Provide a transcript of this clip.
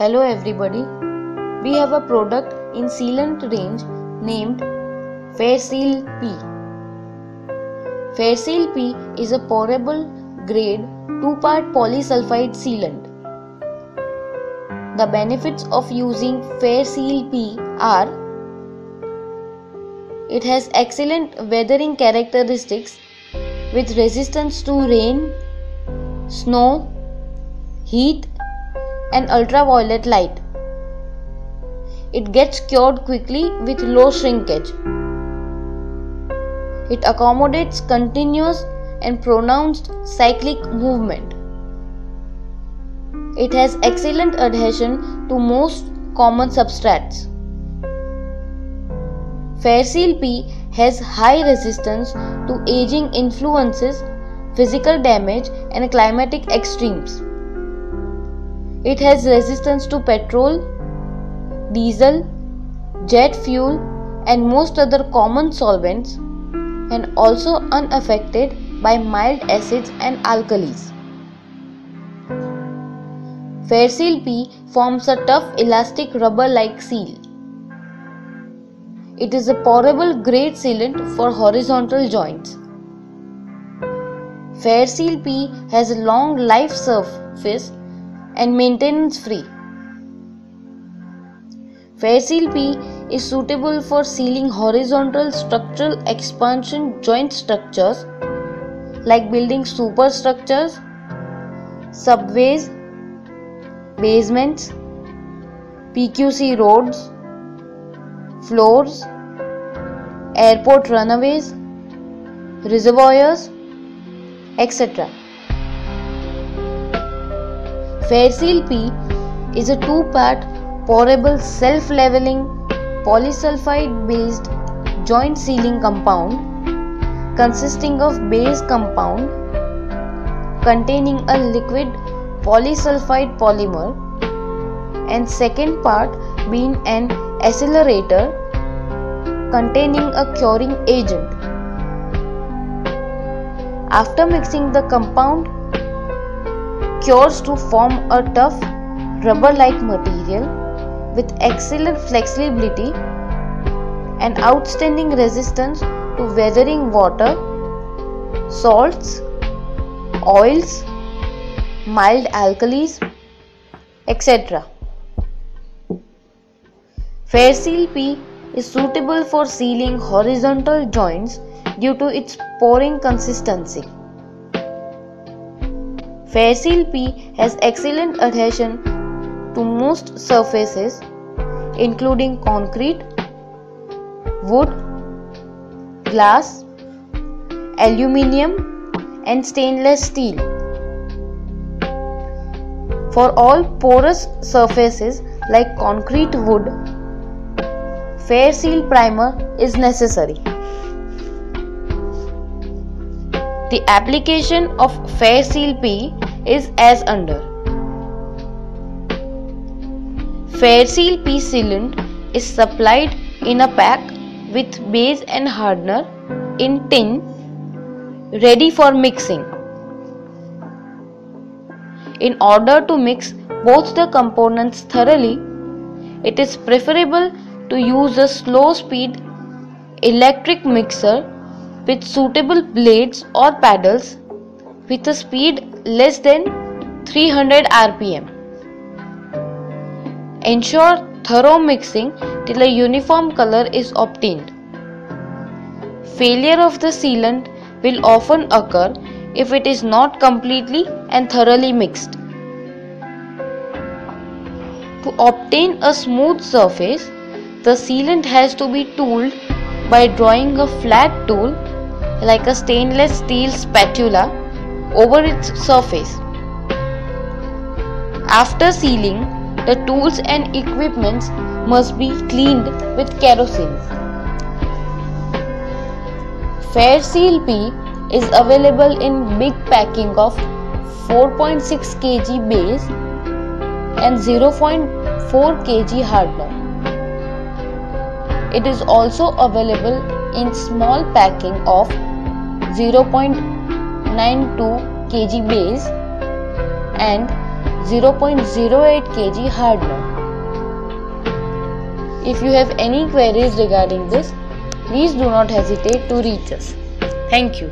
Hello everybody, we have a product in sealant range named Fairseal P. Fairseal P is a pourable grade 2-part polysulfide sealant. The benefits of using Fairseal P are: it has excellent weathering characteristics with resistance to rain, snow, heat and ultraviolet light. It gets cured quickly with low shrinkage. It accommodates continuous and pronounced cyclic movement. It has excellent adhesion to most common substrates. Fairseal P has high resistance to aging influences, physical damage and climatic extremes. It has resistance to petrol, diesel, jet fuel and most other common solvents, and also unaffected by mild acids and alkalis. Fairseal P forms a tough elastic rubber-like seal. It is a pourable grade sealant for horizontal joints. Fairseal P has a long life surface and maintenance free. Fairseal P is suitable for sealing horizontal structural expansion joint structures like building superstructures, subways, basements, PQC roads, floors, airport runways, reservoirs, etc. Fairseal P is a 2-part pourable self-leveling polysulfide based joint sealing compound consisting of base compound containing a liquid polysulfide polymer and second part being an accelerator containing a curing agent. After mixing, the compound cures to form a tough rubber-like material with excellent flexibility and outstanding resistance to weathering water, salts, oils, mild alkalis, etc. Fairseal P is suitable for sealing horizontal joints due to its pouring consistency. Fairseal P has excellent adhesion to most surfaces including concrete, wood, glass, aluminium and stainless steel. For all porous surfaces like concrete wood, Fairseal primer is necessary. The application of Fairseal P is as under. Fairseal P sealant is supplied in a pack with base and hardener in tin ready for mixing. In order to mix both the components thoroughly, it is preferable to use a slow speed electric mixer with suitable blades or paddles with a speed less than 300 rpm. Ensure thorough mixing till a uniform color is obtained. Failure of the sealant will often occur if it is not completely and thoroughly mixed. To obtain a smooth surface, the sealant has to be tooled by drawing a flat tool like a stainless steel spatula over its surface. After sealing, the tools and equipments must be cleaned with kerosene. Fairseal P is available in big packing of 4.6 kg base and 0.4 kg hardener. It is also available in small packing of 0.92 kg base and 0.08 kg hardener. If you have any queries regarding this, please do not hesitate to reach us. Thank you.